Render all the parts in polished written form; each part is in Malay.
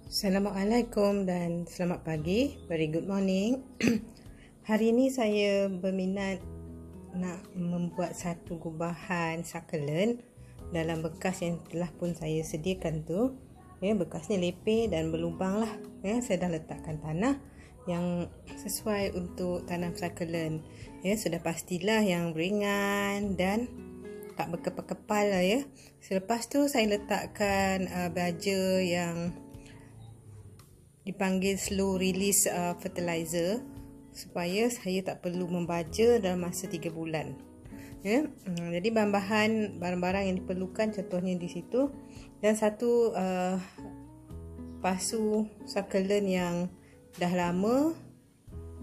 Assalamualaikum dan selamat pagi. Very good morning. Hari ini saya berminat nak membuat satu gubahan succulent dalam bekas yang telah pun saya sediakan tu. Bekasnya lepeh dan berlubang lah. Saya dah letakkan tanah yang sesuai untuk tanam succulent. Sudah pastilah yang ringan dan tak berkepal-kepal lah ya. Selepas tu saya letakkan baja yang dipanggil slow release fertilizer supaya saya tak perlu membaja dalam masa 3 bulan. Jadi bahan-bahan barang-barang yang diperlukan contohnya di situ, dan satu pasu succulent yang dah lama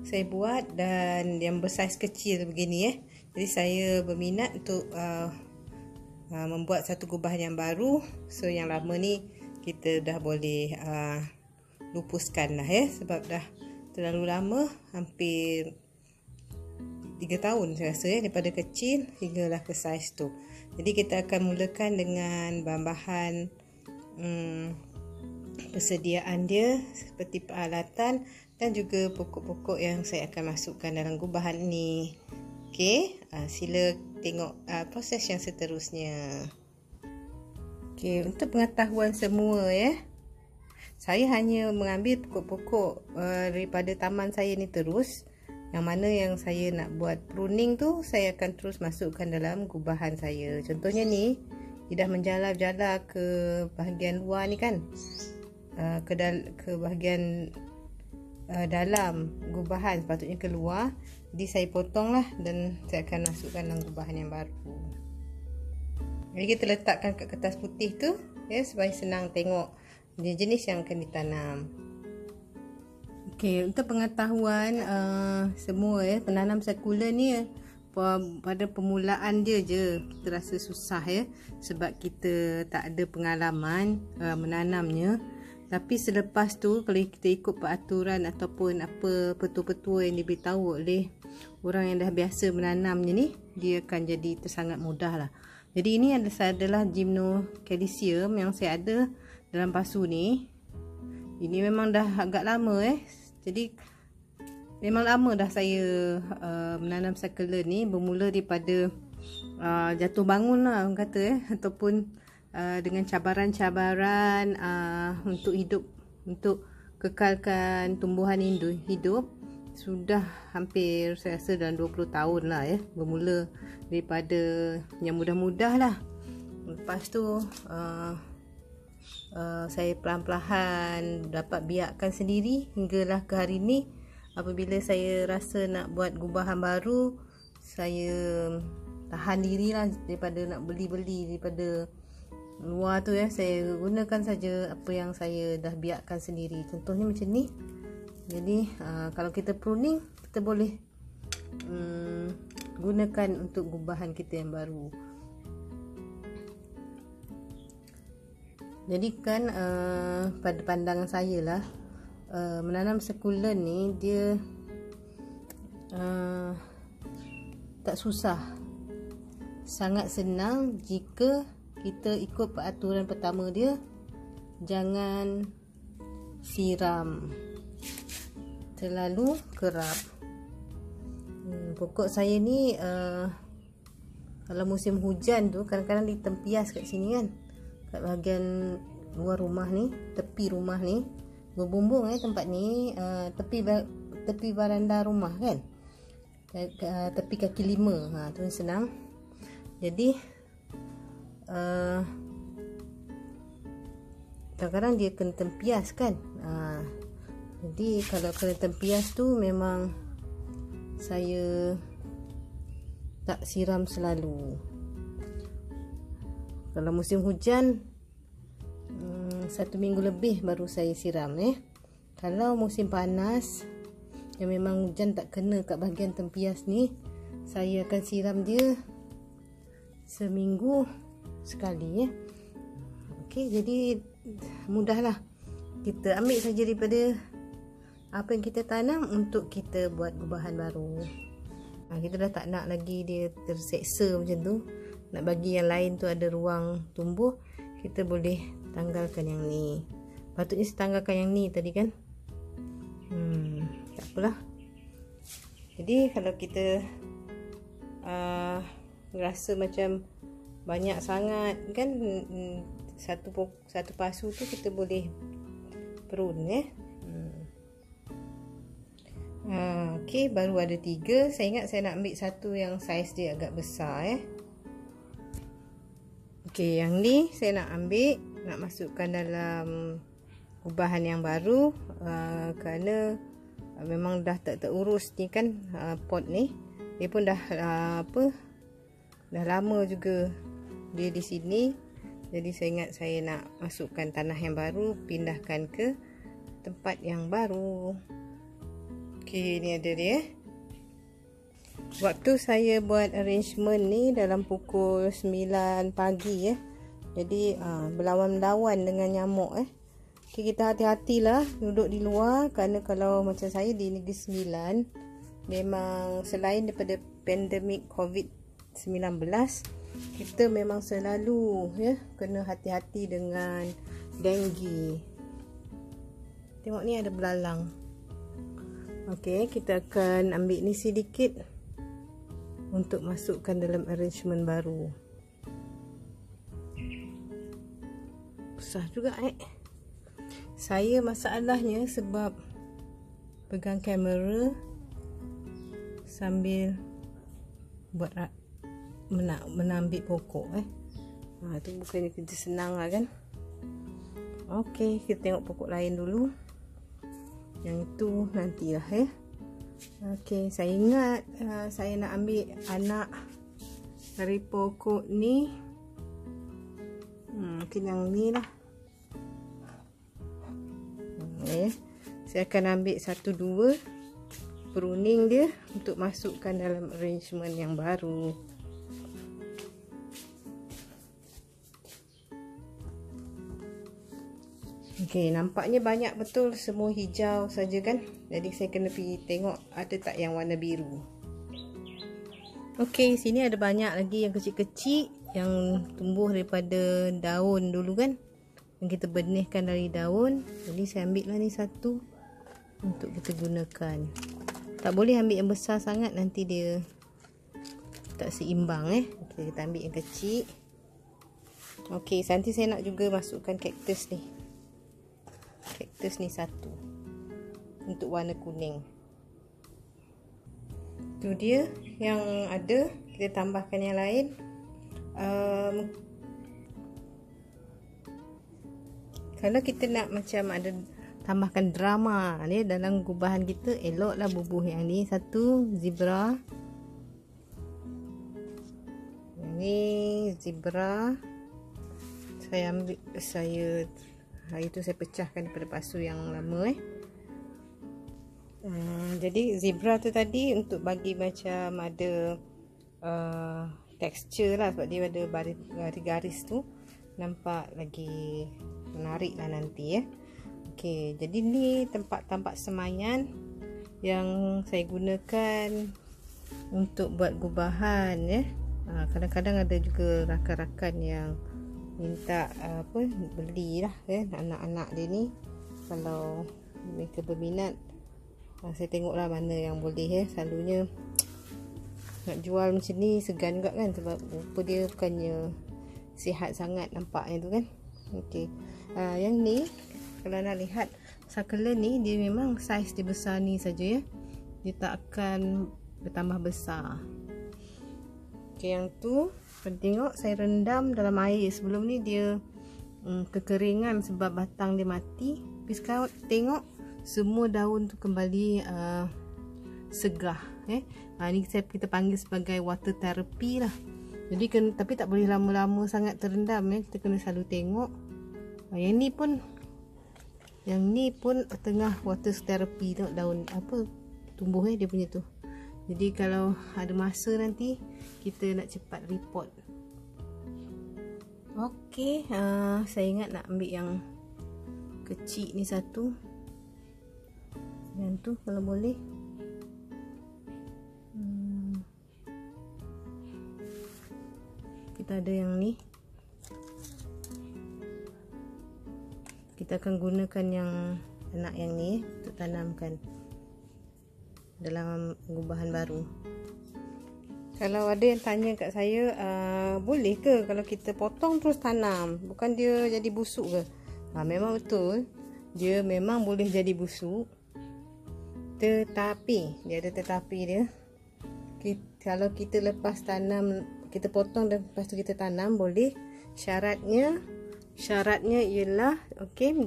saya buat dan yang bersaiz kecil begini. Jadi saya berminat untuk membuat satu gubahan yang baru. So yang lama ni kita dah boleh lupuskan lah sebab dah terlalu lama, hampir 3 tahun saya rasa daripada kecil hinggalah ke saiz tu. Jadi kita akan mulakan dengan bahan-bahan persediaan dia seperti peralatan dan juga pokok-pokok yang saya akan masukkan dalam gubahan ni. Okey, sila tengok proses yang seterusnya. Okey, untuk pengetahuan semua saya hanya mengambil pokok-pokok daripada taman saya ni terus. Yang mana yang saya nak buat pruning tu, saya akan terus masukkan dalam gubahan saya. Contohnya ni, dia dah menjalar-jalar ke bahagian luar ni kan. Ke bahagian dalam gubahan, sepatutnya keluar. Jadi saya potong lah dan saya akan masukkan dalam gubahan yang baru. Jadi kita letakkan kat kertas putih tu supaya senang tengok jenis yang akan ditanam. Okey, untuk pengetahuan semua penanam succulent ni pada permulaan dia je kita rasa susah sebab kita tak ada pengalaman menanamnya. Tapi selepas tu kalau kita ikut peraturan ataupun apa petua-petua yang diberitahu oleh orang yang dah biasa menanamnya ni, dia akan jadi sangat mudah lah. Jadi ini adalah Gymnocalycium yang saya ada dalam pasu ni. Ini memang dah agak lama Jadi memang lama dah saya menanam succulent ni, bermula daripada jatuh bangun lah orang kata ataupun dengan cabaran-cabaran untuk hidup, untuk kekalkan tumbuhan hidup. Sudah hampir saya rasa dalam 20 tahun lah bermula daripada yang mudah-mudah lah. Lepas tu saya perlahan-lahan dapat biarkan sendiri hinggalah ke hari ni. Apabila saya rasa nak buat gubahan baru, saya tahan diri lah daripada nak beli-beli daripada luar tu saya gunakan saja apa yang saya dah biarkan sendiri. Contohnya macam ni. Jadi kalau kita pruning, kita boleh gunakan untuk gubahan kita yang baru. Jadi kan pada pandangan saya lah, menanam succulent ni dia tak susah, sangat senang jika kita ikut peraturan pertama dia. Jangan siram terlalu kerap. Pokok saya ni kalau musim hujan tu kadang-kadang ditempias kat sini kan, kat bahagian luar rumah ni, tepi rumah ni berbumbung tempat ni, tepi baranda rumah kan, tepi kaki 5 tu senang. Jadi kadang-kadang dia kena tempias kan. Jadi kalau kena tempias tu memang saya tak siram selalu. Kalau musim hujan 1 minggu lebih baru saya siram Kalau musim panas yang memang hujan tak kena kat bahagian tempias ni, saya akan siram dia seminggu sekali Okey, jadi mudahlah. Kita ambil saja daripada apa yang kita tanam untuk kita buat gubahan baru. Kita dah tak nak lagi dia terseksa macam tu, nak bagi yang lain tu ada ruang tumbuh, kita boleh tanggalkan yang ni. Patutnya saya tanggalkan yang ni tadi kan. Tak apalah. Jadi kalau kita rasa macam banyak sangat kan, satu pasu tu kita boleh perun Okey, baru ada 3. Saya ingat saya nak ambil satu yang saiz dia agak besar Okey, yang ni saya nak ambil, nak masukkan dalam gubahan yang baru, kerana memang dah tak terurus ni kan, pot ni. Dia pun dah dah lama juga dia di sini. Jadi saya ingat saya nak masukkan tanah yang baru, pindahkan ke tempat yang baru. Okey, ni ada dia. Waktu saya buat arrangement ni dalam pukul 9 pagi Jadi berlawan-lawan dengan nyamuk Okay, kita hati-hatilah duduk di luar, kerana kalau macam saya di Negeri Sembilan, memang selain daripada pandemik COVID-19, kita memang selalu kena hati-hati dengan denggi. Tengok ni ada belalang. Okey, kita akan ambil ni sedikit untuk masukkan dalam arrangement baru. Besar juga Saya masalahnya sebab pegang kamera sambil buat menambik pokok tu bukannya kerja senang lah kan. Okey, kita tengok pokok lain dulu. Yang itu nantilah Okey, saya ingat saya nak ambil anak dari pokok ni. Mungkin yang ni lah. Saya akan ambil 1-2 pruning dia untuk masukkan dalam arrangement yang baru. Okey, nampaknya banyak betul, semua hijau saja kan. Jadi saya kena pergi tengok ada tak yang warna biru. Okey, sini ada banyak lagi yang kecil-kecil yang tumbuh daripada daun dulu kan. Yang kita benihkan dari daun. Jadi saya ambil lah ni satu untuk kita gunakan. Tak boleh ambil yang besar sangat, nanti dia tak seimbang Okay, kita ambil yang kecil. Okey, nanti saya nak juga masukkan kaktus ni. Kaktus ni satu untuk warna kuning. Tu dia yang ada. Kita tambahkan yang lain. Kalau kita nak macam ada tambahkan drama ni dalam gubahan kita, eloklah bubuh yang ni. Satu zebra. Yang ni zebra. Saya ambil, hari tu saya pecahkan daripada pasu yang lama jadi zebra tu tadi untuk bagi macam ada tekstur lah, sebab dia ada garis-garis tu, nampak lagi menarik lah nanti Okey, jadi ni tempat-tempat semayan yang saya gunakan untuk buat gubahan kadang-kadang ada juga rakan-rakan yang minta belilah anak-anak dia ni. Kalau mereka berminat, saya tengoklah mana yang boleh selalunya nak jual macam ni segan juga kan, sebab rupa dia bukannya sihat sangat nampaknya tu kan. Okey, yang ni kalau nak lihat succulent ni, dia memang saiz dia besar ni saja dia tak akan bertambah besar. Okey, yang tu tengok saya rendam dalam air sebelum ni, dia kekeringan sebab batang dia mati. Tapi sekarang tengok semua daun tu kembali segar ni kita panggil sebagai water therapy lah. Jadi tapi tak boleh lama-lama sangat terendam kita kena selalu tengok. Yang ni pun tengah water therapy. Tengok daun tumbuh dia punya tu. Jadi kalau ada masa nanti kita nak cepat report. Okey, saya ingat nak ambil yang kecil ni satu. Yang tu kalau boleh. Kita ada yang ni. kita akan gunakan yang anak yang ni untuk tanamkan dalam gubahan baru. Kalau ada yang tanya kat saya, boleh ke kalau kita potong terus tanam, bukan dia jadi busuk ke? Memang betul, dia memang boleh jadi busuk, tetapi dia ada tetapi dia. Kalau kita lepas tanam, kita potong dan lepas tu kita tanam, boleh. Syaratnya ialah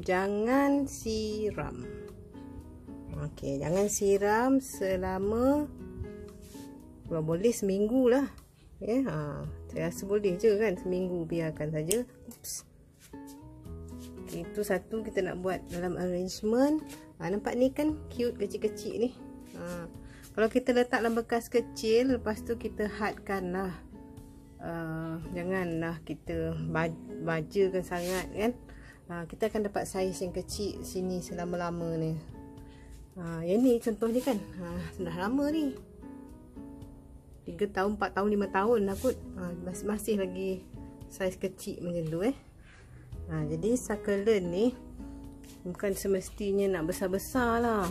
jangan siram. Jangan siram selama, kalau boleh seminggu lah. Saya rasa boleh je kan, seminggu biarkan saja. Itu satu kita nak buat dalam arrangement. Nampak ni kan cute, kecil-kecil ni. Kalau kita letak dalam bekas kecil, lepas tu kita hadkan lah. Janganlah kita bajakan sangat kan. Kita akan dapat saiz yang kecil sini selama-lama ni. Yang ni contoh ni kan, sudah lama ni, 3 tahun, 4 tahun, 5 tahun lah kot. Masih lagi saiz kecil macam tu jadi succulent ni bukan semestinya nak besar-besar lah.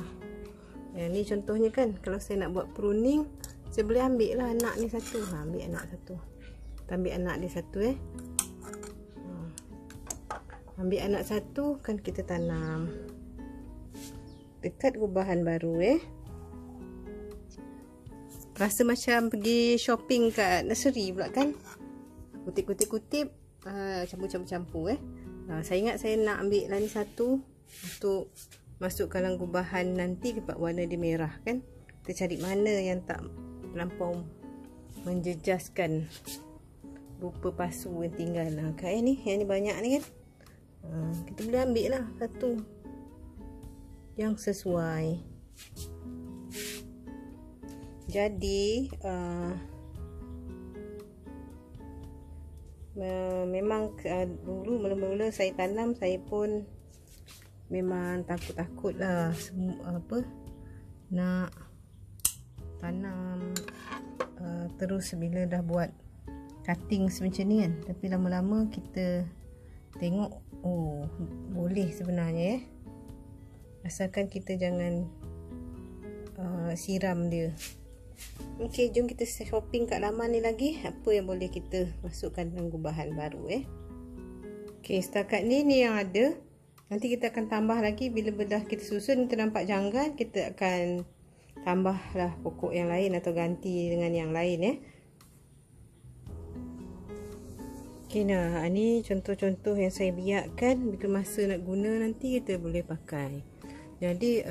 Yang ni contohnya kan, kalau saya nak buat pruning, saya boleh ambil lah anak ni satu. Ambil anak satu. Kita ambil anak dia satu ambil anak satu kan, kita tanam dekat gubahan baru Rasa macam pergi shopping kat nursery pula kan. Kutip-kutip campur-campur saya ingat saya nak ambil lah ni satu untuk masuk dalam gubahan nanti, sebab warna dia merah kan. Kita cari mana yang tak terlampau menjejaskan rupa pasu yang tinggal yang ni banyak ni kan. Kita boleh ambil lah satu yang sesuai. Jadi memang dulu mula-mula saya tanam, saya pun memang takut-takut lah nak tanam terus bila dah buat cutting macam ni kan. Tapi lama-lama kita tengok, boleh sebenarnya asalkan kita jangan siram dia. Jom kita shopping kat laman ni lagi, apa yang boleh kita masukkan dalam gubahan baru setakat ni yang ada. Nanti kita akan tambah lagi bila bedah kita susun, kita nampak janggal, kita akan tambahlah pokok yang lain atau ganti dengan yang lain ni contoh-contoh yang saya biarkan, bila masa nak guna nanti kita boleh pakai. Jadi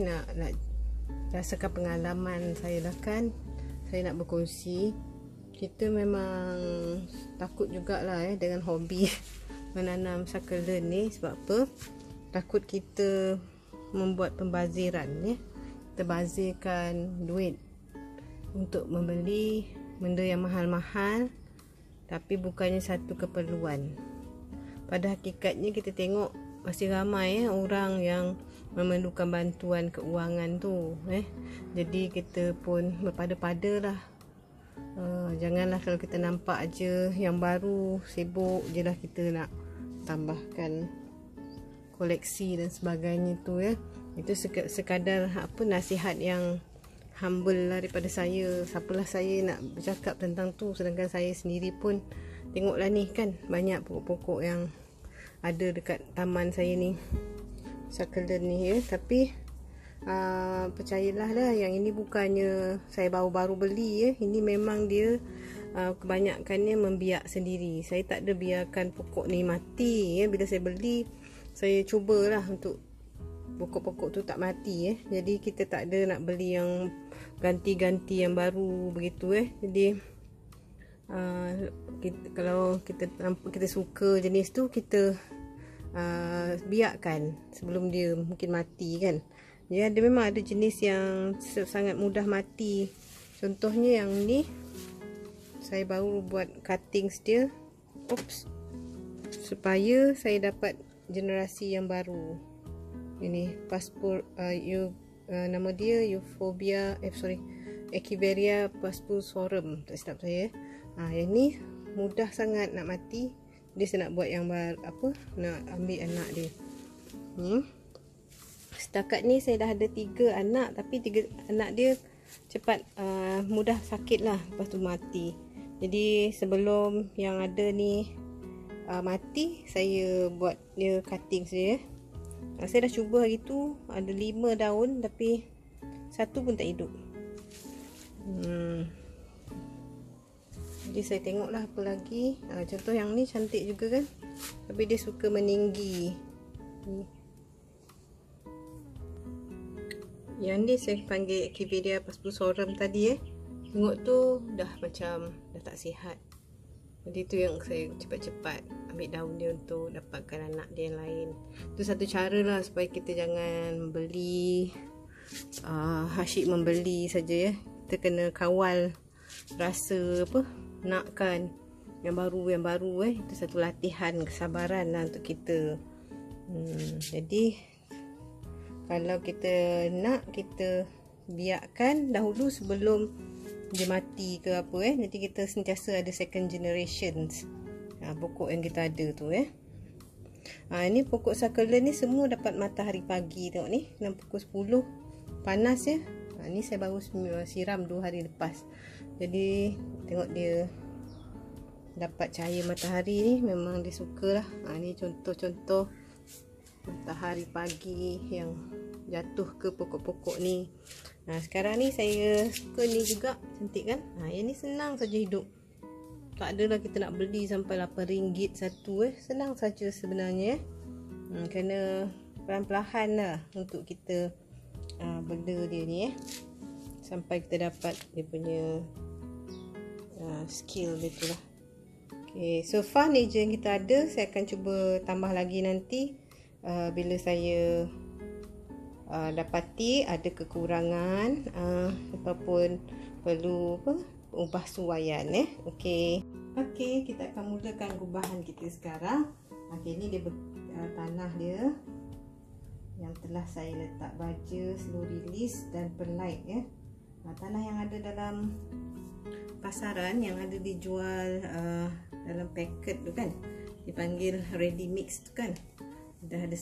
nak rasakan pengalaman saya lah kan, saya nak berkongsi. Kita memang takut jugalah dengan hobi menanam succulent ni. Sebab apa? Takut kita membuat pembaziran kita bazirkan duit untuk membeli benda yang mahal-mahal, tapi bukannya satu keperluan. Pada hakikatnya kita tengok masih ramai orang yang memerlukan bantuan keuangan tu jadi kita pun berpada-pada lah. Janganlah kalau kita nampak aja yang baru, sibuk je lah kita nak tambahkan koleksi dan sebagainya tu Itu sekadar nasihat yang humble lah daripada saya. Siapalah saya nak bercakap tentang tu, sedangkan saya sendiri pun tengoklah ni kan, banyak pokok-pokok yang ada dekat taman saya ni, succulent ni tapi percayalah yang ini bukannya saya baru-baru beli ini memang dia kebanyakannya membiak sendiri. Saya tak ada biarkan pokok ni mati bila saya beli, saya cubalah untuk pokok-pokok tu tak mati jadi kita tak ada nak beli yang ganti-ganti yang baru begitu jadi kalau kita suka jenis tu, kita biarkan sebelum dia mungkin mati kan. Dia memang ada jenis yang sangat mudah mati. Contohnya yang ni, saya baru buat cuttings dia supaya saya dapat generasi yang baru. Ini nama dia Echeveria paspusorum, tak silap saya. Yang ni mudah sangat nak mati, saya nak buat yang nak ambil anak dia ni. Setakat ni saya dah ada 3 anak, tapi 3 anak dia cepat mudah sakit lah, lepas tu mati. Jadi sebelum yang ada ni mati, saya buat dia cutting saja. Saya dah cuba hari tu, ada 5 daun tapi satu pun tak hidup. Jadi saya tengoklah apa lagi. Contoh yang ni cantik juga kan, tapi dia suka meninggi ni. Yang ni saya panggil Echeveria paspusorum tadi tengok tu dah macam dah tak sihat. Jadi tu yang saya cepat-cepat ambil daun dia untuk dapatkan anak dia yang lain. Tu satu cara lah supaya kita jangan beli asyik membeli saja Kita kena kawal rasa nakkan yang baru Itu satu latihan kesabaran lah untuk kita. Jadi kalau kita nak, kita biarkan dahulu sebelum dia mati ke apa nanti kita sentiasa ada second generations pokok yang kita ada tu ini pokok succulent ni semua dapat matahari pagi. Tengok ni dalam pukul 10 panas ni saya baru siram 2 hari lepas. Jadi tengok dia dapat cahaya matahari ni, memang dia suka lah. Ni contoh-contoh matahari pagi yang jatuh ke pokok-pokok ni. Sekarang ni saya suka ni juga, cantik kan. Yang ni senang saja hidup. Tak adalah kita nak beli sampai RM8 satu senang saja sebenarnya. Kena perlahan-lahan lah untuk kita benda dia ni sampai kita dapat dia punya skill dia tu lah. Okay, so far ni je yang kita ada. Saya akan cuba tambah lagi nanti bila saya dapati ada kekurangan ataupun perlu ubah suaian Okey, kita akan mulakan gubahan kita sekarang. Okey, ni dia tanah dia yang telah saya letak baja, slow release dan perlite tanah yang ada dalam pasaran yang ada dijual dalam paket tu kan, dipanggil ready mix tu kan, dah ada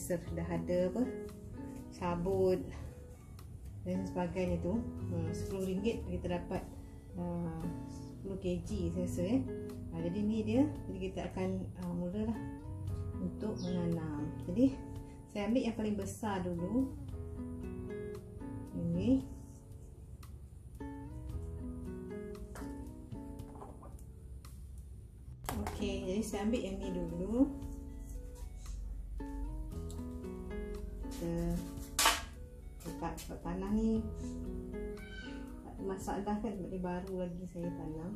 sabut dan sebagainya tu. RM10 kita dapat 10 kg saya rasa jadi ni dia. Jadi kita akan mulalah untuk menanam. Jadi saya ambil yang paling besar dulu ini. Okey, jadi saya ambil yang ni dulu. Sebab tanah ni tak ada masalah kan, sebab dia baru lagi saya tanam.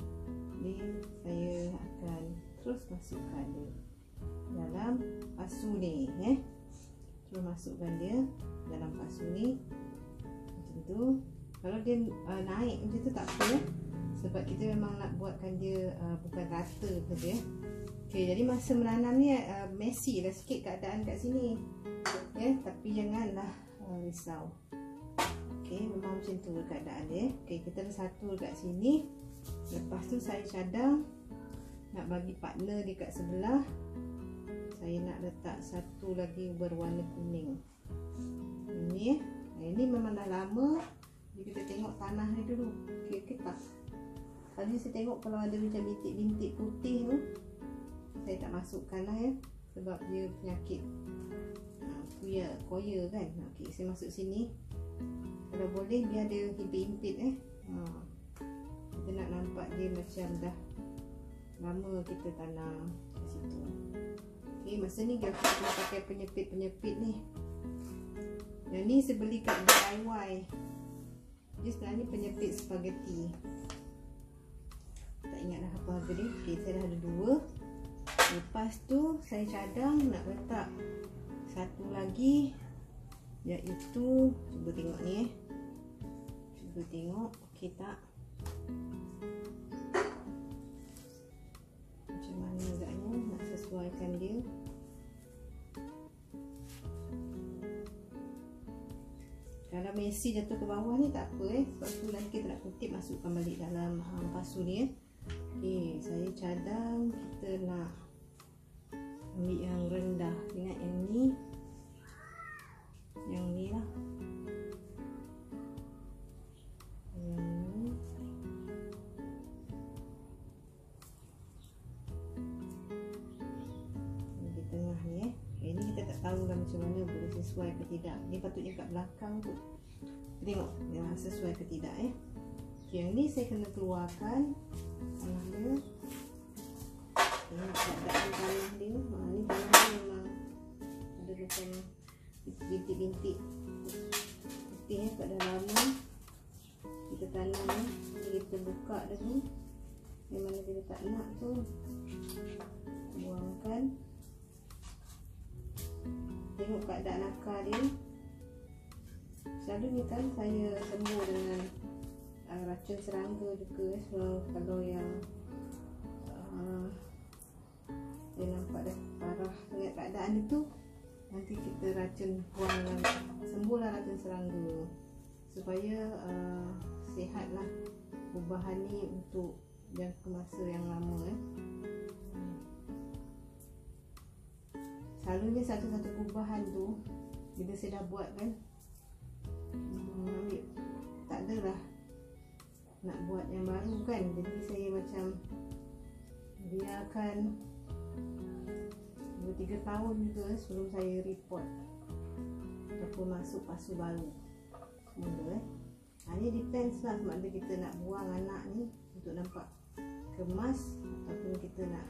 Jadi saya akan terus masukkan dia dalam pasu ni terus masukkan dia dalam pasu ni macam tu. Kalau dia naik macam tu tak apa sebab kita memang nak buatkan dia bukan rata saja. Okey, jadi masa menanam ni messy lah sikit keadaan kat sini tapi janganlah risau. Okey, memang macam tu keadaan dia. Okey, kita ada satu dekat sini. Lepas tu saya cadang nak bagi partner dekat sebelah. Saya nak letak satu lagi berwarna kuning. Ini memang dah lama. Jadi kita tengok tanah ni dulu. Okey tak? Tadi saya tengok kalau ada macam bintik-bintik putih tu, saya tak masukkan lah sebab dia penyakit koya kan. Okey, saya masuk sini. Kalau boleh biar dia himpit-himpit kita nak nampak dia macam dah lama kita tanam kat situ. Okey, masa ni kita pakai penyepit-penyepit ni. Yang ni saya beli kat DIY. Dia sebenarnya penyepit spaghetti. Tak ingat dah apa harga dia. Okey, saya dah ada 2. Lepas tu saya cadang nak letak satu lagi, iaitu cuba tengok ni cuba tengok okey tak, macam mana agaknya nak sesuaikan dia. Kalau messy jatuh ke bawah ni tak apa sebab tu nanti kita nak kutip masukkan balik dalam pasu ni. Okey, saya cadang kita nak tahulah macam mana boleh sesuai ke tidak. Ni patutnya kat belakang tu. Tengok dia sesuai ke tidak ya. Okay, yang ni saya kena keluarkan tanah dia. Ini keadaan tanah dia. Ni tanah dia memang ada macam bintik-bintik putih kat dalam ni. Kita tanam ni, kita buka dah ni. Yang mana kita tak nak tu buangkan. Tengok keadaan akar dia. Selalunya kan saya sembuh dengan racun serangga juga. So, kalau yang dia nampak dah parah sangat keadaan itu, nanti kita racun buanglah, sembuhlah racun serangga supaya sihatlah ubahan ni untuk jangka masa yang lama. Selalunya satu-satu perubahan tu bila saya dah buat kan, ambil, tak adalah nak buat yang baru kan. Jadi saya macam biarkan 2-3 tahun juga sebelum saya report ataupun masuk pasu baru mula. Ini depends lah sama ada kita nak buang anak ni untuk nampak kemas ataupun kita nak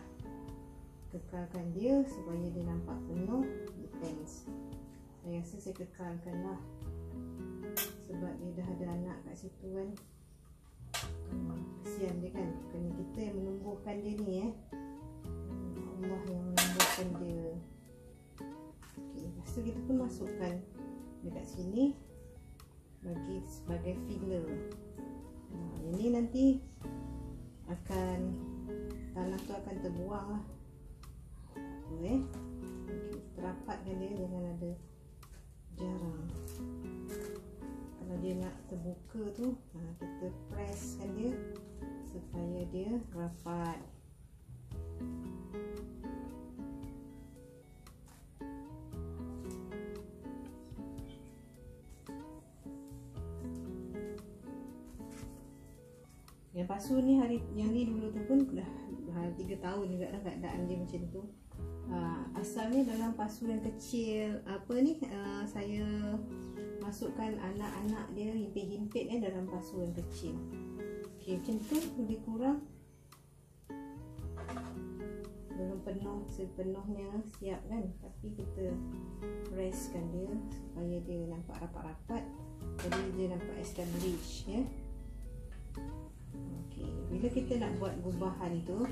kekalkan dia supaya dia nampak penuh. Depends. Saya rasa saya kekalkan lah sebab dia dah ada anak kat situ kan. Kesian dia kan, bukannya kita yang menumbuhkan dia ni Allah yang menumbuhkan dia. Okay, lepas tu kita pun masukkan dekat sini bagi sebagai filler. Ini nanti akan, tanah tu akan terbuang lah. Okay, terapatkan dia, jangan ada jarang. Kalau dia nak terbuka tu, kita presskan dia supaya dia rapat. Yang pasu ni yang ni dulu tu pun dah 3 tahun juga dah keadaan dia macam tu. Asalnya dalam pasu yang kecil saya masukkan anak-anak dia himpit-himpit dalam pasu yang kecil. Okay, macam tu lebih kurang belum penuh sepenuhnya siap kan, tapi kita presskan dia supaya dia nampak rapat-rapat, jadi dia nampak establish ya. Okay, bila kita nak buat gubahan tu,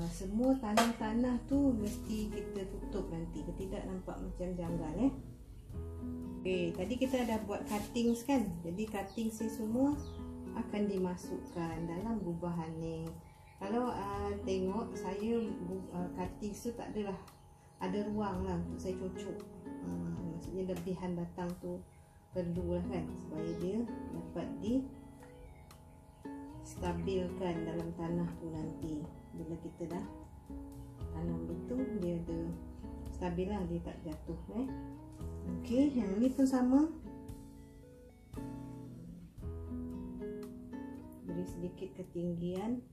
semua tanah-tanah tu mesti kita tutup nanti, tidak nampak macam janggal ya. Okay, tadi kita dah buat cuttings kan, jadi cuttings ni semua akan dimasukkan dalam gubahan ni. Kalau tengok saya cuttings tu tak adalah ada ruang lah untuk saya cucuk. Maksudnya lebihan batang tu perlu lah kan, supaya dia dapat stabilkan dalam tanah tu nanti. Bila kita dah tanam betul, dia ada stabil lah, dia tak jatuh Okey, yang ni pun sama. Beri sedikit ketinggian.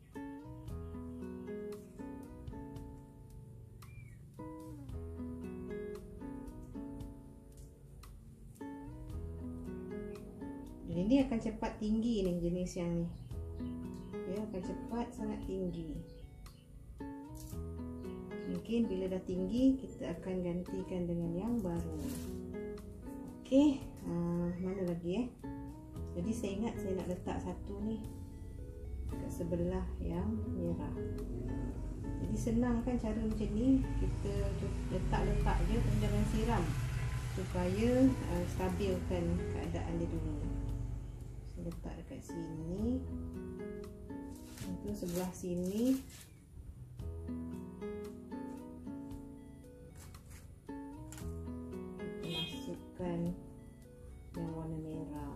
Dan ini akan cepat tinggi ni, jenis yang ni. Dia akan cepat sangat tinggi. Mungkin bila dah tinggi, kita akan gantikan dengan yang baru. Okey, mana lagi Jadi saya ingat saya nak letak satu ni kat sebelah yang merah. Jadi senang kan cara macam ni, kita letak je, jangan siram supaya stabilkan keadaan dia dulu. Saya letak dekat sini. Itu sebelah sini. Kita masukkan yang warna merah.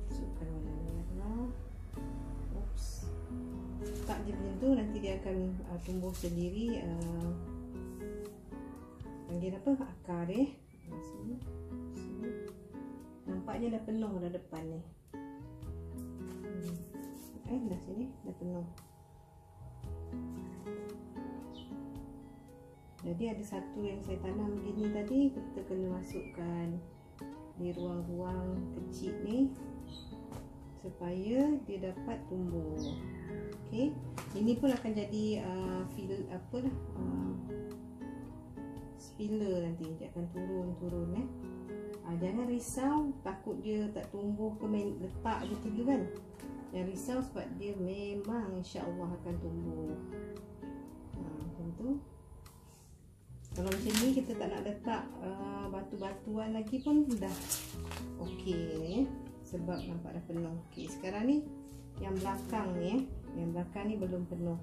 Masukkan warna merah. Oops. Tak je macam tu, nanti dia akan tumbuh sendiri. Panggil apa? Akar sini. Nampaknya dah penuh dah depan ni. Dah sini dah penuh. Jadi ada satu yang saya tanam gini tadi, kita kena masukkan di ruang-ruang kecil ni supaya dia dapat tumbuh. Okey, ini pun akan jadi spiller nanti, dia akan turun. Jangan risau takut dia tak tumbuh ke main letak je tu kan. Jangan risau sebab dia memang insya-Allah akan tumbuh. Macam tu. Kalau macam ni kita tak nak letak batu-batuan lagi pun dah okey, sebab nampak dah penuh. Okey, sekarang ni yang belakang ni yang belakang ni belum penuh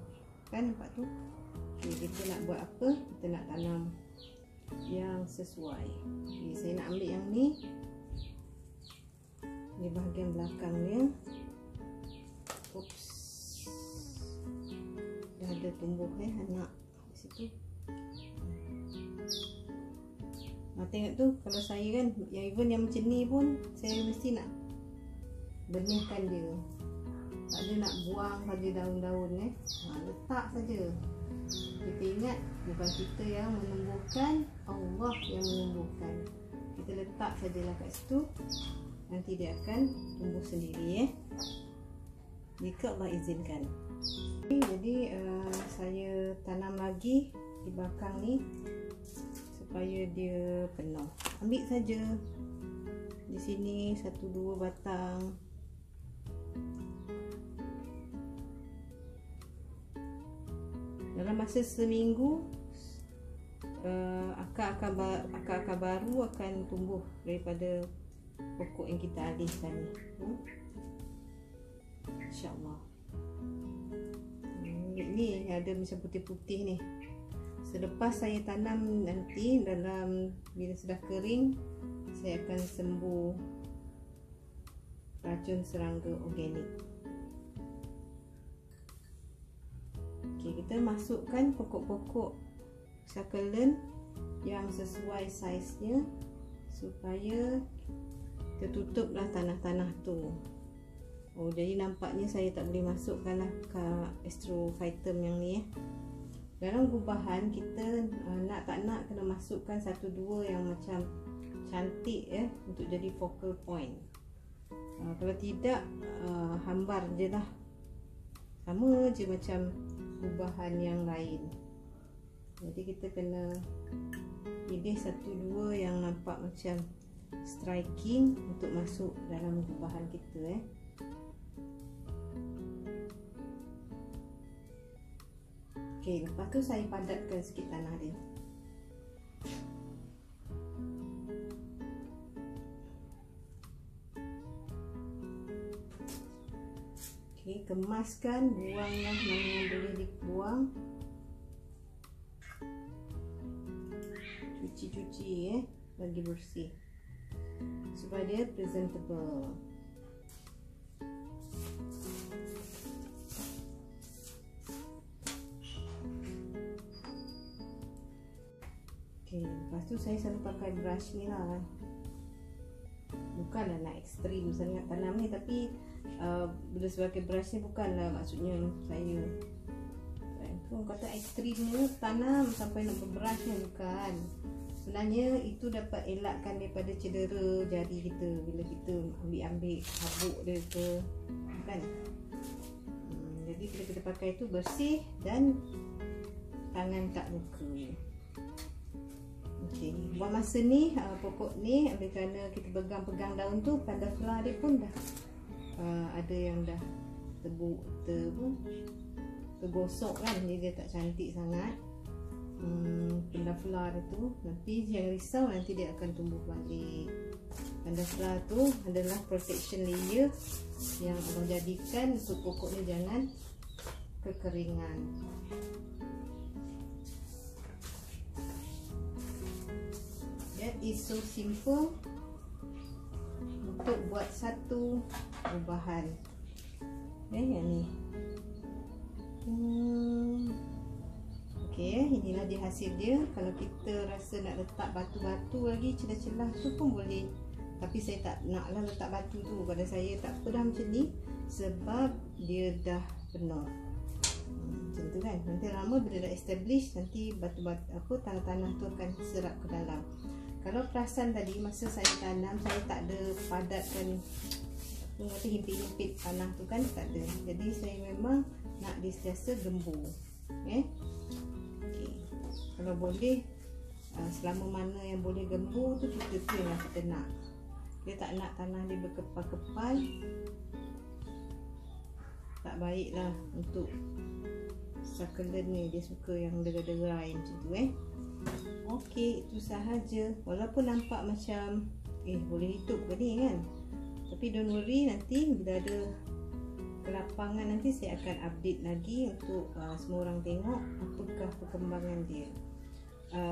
kan, nampak tu. Okey, kita nak buat apa? Kita nak tanam yang sesuai. Okay, saya nak ambil yang ni bahagian belakang dia. Oops, dah ada tumbuh anak di situ. Tengok tu, kalau saya kan yang macam ni pun saya mesti nak benihkan dia, tak ada nak buang pada daun-daun letak saja. Kita ingat bukan kita yang menumbuhkan, Allah yang menumbuhkan. Kita letak sajalah kat situ, nanti dia akan tumbuh sendiri jika Allah izinkan. Jadi saya tanam lagi di belakang ni supaya dia penuh. Ambil saja di sini 1-2 batang. Dalam masa seminggu akar baru akan tumbuh daripada pokok yang kita alihkan ni. InsyaAllah. Ni ada macam putih-putih ni. Selepas saya tanam nanti, bila sudah kering, saya akan sembuh racun serangga organik. Okey, kita masukkan pokok-pokok succulent yang sesuai saiznya supaya tertutuplah tanah-tanah tu. Jadi nampaknya saya tak boleh masukkanlah ke astrophytum yang ni. Dalam gubahan kita nak tak nak kena masukkan 1-2 yang macam cantik untuk jadi focal point. Kalau tidak hambar je lah, sama je macam gubahan yang lain. Jadi kita kena pilih 1-2 yang nampak macam striking untuk masuk dalam gubahan kita. Okey, lepas tu saya padatkan sikit tanah dia. Okey, kemaskan, buanglah mana yang boleh dibuang. Cuci-cuci bagi bersih supaya dia presentable. Okay, lepas tu saya selalu pakai brush ni lah. Bukanlah nak ekstrim sangat tanam ni, tapi bila sebagai brush ni bukanlah maksudnya saya tu kata ekstrimnya tanam sampai nak berbrush ni, bukan. Sebenarnya itu dapat elakkan daripada cedera jari kita bila kita ambil habuk dia ke, kan. Jadi bila kita pakai tu bersih dan tangan tak luka. Okey, buat masa ni pokok ni oleh kerana kita pegang-pegang daun tu, pandafla dia pun dah ada yang dah tergosok kan, dia tak cantik sangat. Pandafla dia tu, tapi jangan risau, nanti dia akan tumbuh balik. Pandafla tu adalah protection layer yang abang jadikan untuk pokok ni jangan kekeringan. That is so simple untuk buat satu gubahan. Yang ni. Okey, inilah dia hasil dia. Kalau kita rasa nak letak batu-batu lagi celah-celah tu pun boleh. Tapi saya tak naklah letak batu tu. Pada saya tak apa dah macam ni sebab dia dah penuh. macam tu kan. Nanti lama bila dah establish, nanti batu-batu apa tanah-tanah tu akan serap ke dalam. Kalau perasan tadi masa saya tanam, saya tak ada padatkan kata himpit-himpit tanah tu kan, tak ada. Jadi saya memang nak dia sentiasa gembur. Okay. Kalau boleh selama mana yang boleh gembur tu tu yang kita nak. Dia tak nak tanah dia berkepal-kepal, tak baiklah untuk succulent ni. Dia suka yang derai-derai macam tu Okey, itu sahaja. Walaupun nampak macam boleh hidup ke ni kan, tapi don't worry, nanti bila ada kelapangan nanti saya akan update lagi untuk semua orang tengok apakah perkembangan dia.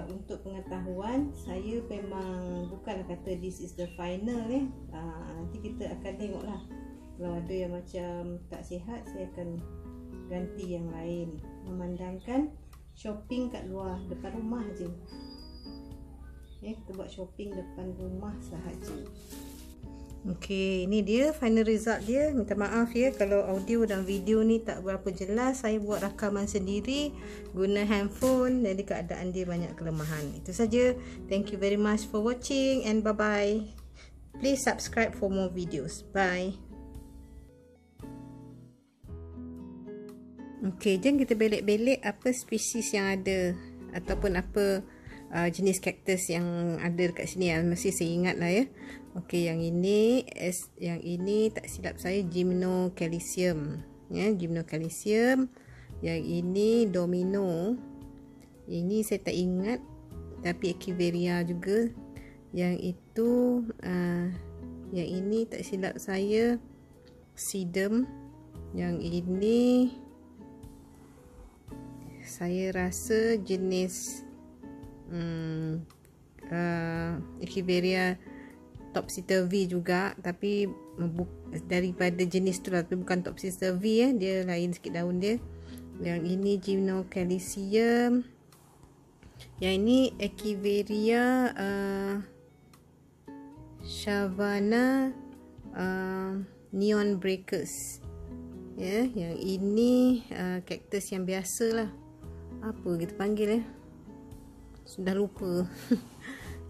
Untuk pengetahuan, saya memang bukanlah kata this is the final nanti kita akan tengoklah. Kalau ada yang macam tak sihat, saya akan ganti yang lain, memandangkan shopping kat luar depan rumah je. Kita buat shopping depan rumah sahaja. Okey, ini dia final result dia. Minta maaf ya kalau audio dan video ni tak berapa jelas. Saya buat rakaman sendiri guna handphone, jadi keadaan dia banyak kelemahan. Itu saja. Thank you very much for watching and bye bye. Please subscribe for more videos. Bye. Okey, jom kita belik-belik apa spesies yang ada ataupun apa jenis kaktus yang ada dekat sini. Mesti saya ingat lah ya. Okey, yang ini tak silap saya Gymnocalycium ya, Gymnocalycium. Yang ini Domino. Ini saya tak ingat, tapi Echeveria juga. Yang itu yang ini tak silap saya Sedum. Yang ini saya rasa jenis Echeveria Topsy V juga, tapi daripada jenis tu lah, tapi bukan Topsy V dia lain sikit daun dia. Yang ini Gymnocalycium. Yang ini Echeveria Shavana Neon Breakers. Yang ini kaktus yang biasa lah. Apa kita panggil sudah lupa.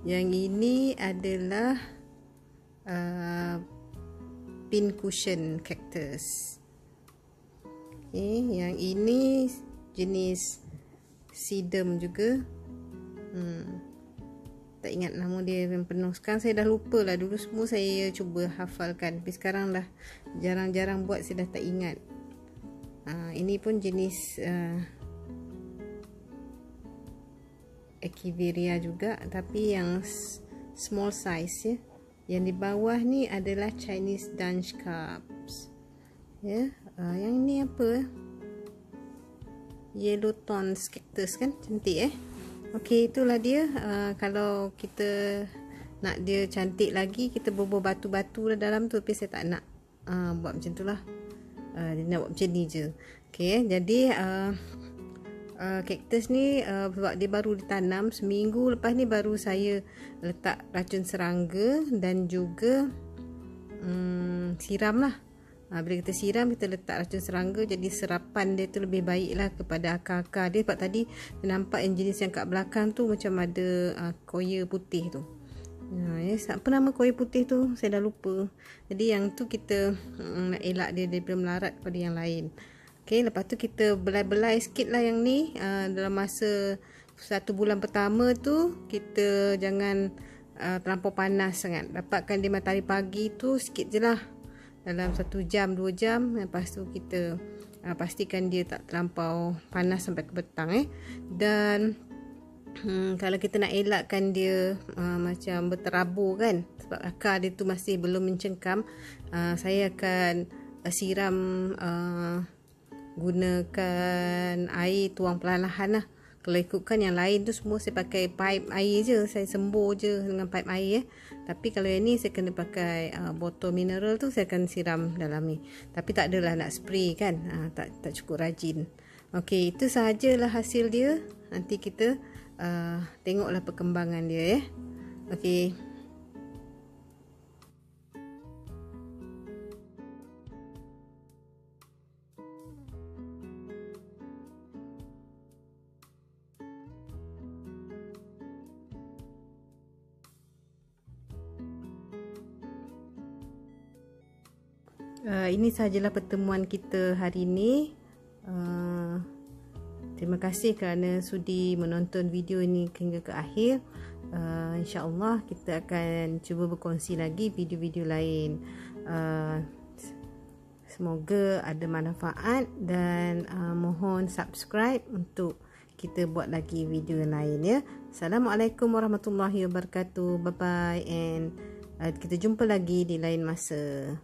Yang ini adalah pincushion cactus. Yang ini jenis sedum juga. Tak ingat nama dia yang penuh. Sekarang saya dah lupa lah. Dulu semua saya cuba hafalkan, tapi sekarang dah jarang-jarang buat, saya dah tak ingat. Ini pun jenis Echeveria juga, tapi yang small size ya. Yang di bawah ni adalah Chinese Dutch Cups ya. Yang ni apa? Yellow Tones Cactus kan, cantik Okey, itulah dia. Kalau kita nak dia cantik lagi, kita bubuh batu-batu dalam tu, tapi saya tak nak buat macam tu lah. Dia nak buat macam ni je. Okey, jadi kaktus ni sebab dia baru ditanam seminggu lepas ni, baru saya letak racun serangga dan juga siram lah. Bila kita siram, kita letak racun serangga, jadi serapan dia tu lebih baik lah kepada akar-akar dia. Sebab tadi nampak yang jenis yang kat belakang tu macam ada koya putih tu. Apa nama koya putih tu saya dah lupa. Jadi yang tu kita nak elak dia daripada melarat pada yang lain. Okay, lepas tu kita belai-belai sikit lah yang ni. Dalam masa 1 bulan pertama tu kita jangan terlampau panas sangat. Dapatkan dia matahari pagi tu sikit je lah, dalam 1 jam 2 jam. Lepas tu kita pastikan dia tak terlampau panas sampai ke petang Dan kalau kita nak elakkan dia macam berterabur kan, sebab akar dia tu masih belum mencengkam, saya akan siram gunakan air tuang perlahan lah. Kalau ikutkan yang lain tu semua saya pakai pipe air je, saya sembur je dengan pipe air Tapi kalau yang ni saya kena pakai botol mineral tu, saya akan siram dalam ni. Tapi tak adalah nak spray kan, tak cukup rajin. Okey, itu sahajalah hasil dia. Nanti kita tengoklah perkembangan dia Okey. Ini sahajalah pertemuan kita hari ini. Terima kasih kerana sudi menonton video ini hingga ke akhir. InsyaAllah kita akan cuba berkongsi lagi video-video lain. Semoga ada manfaat dan mohon subscribe untuk kita buat lagi video lain ya. Assalamualaikum warahmatullahi wabarakatuh. Bye bye and kita jumpa lagi di lain masa.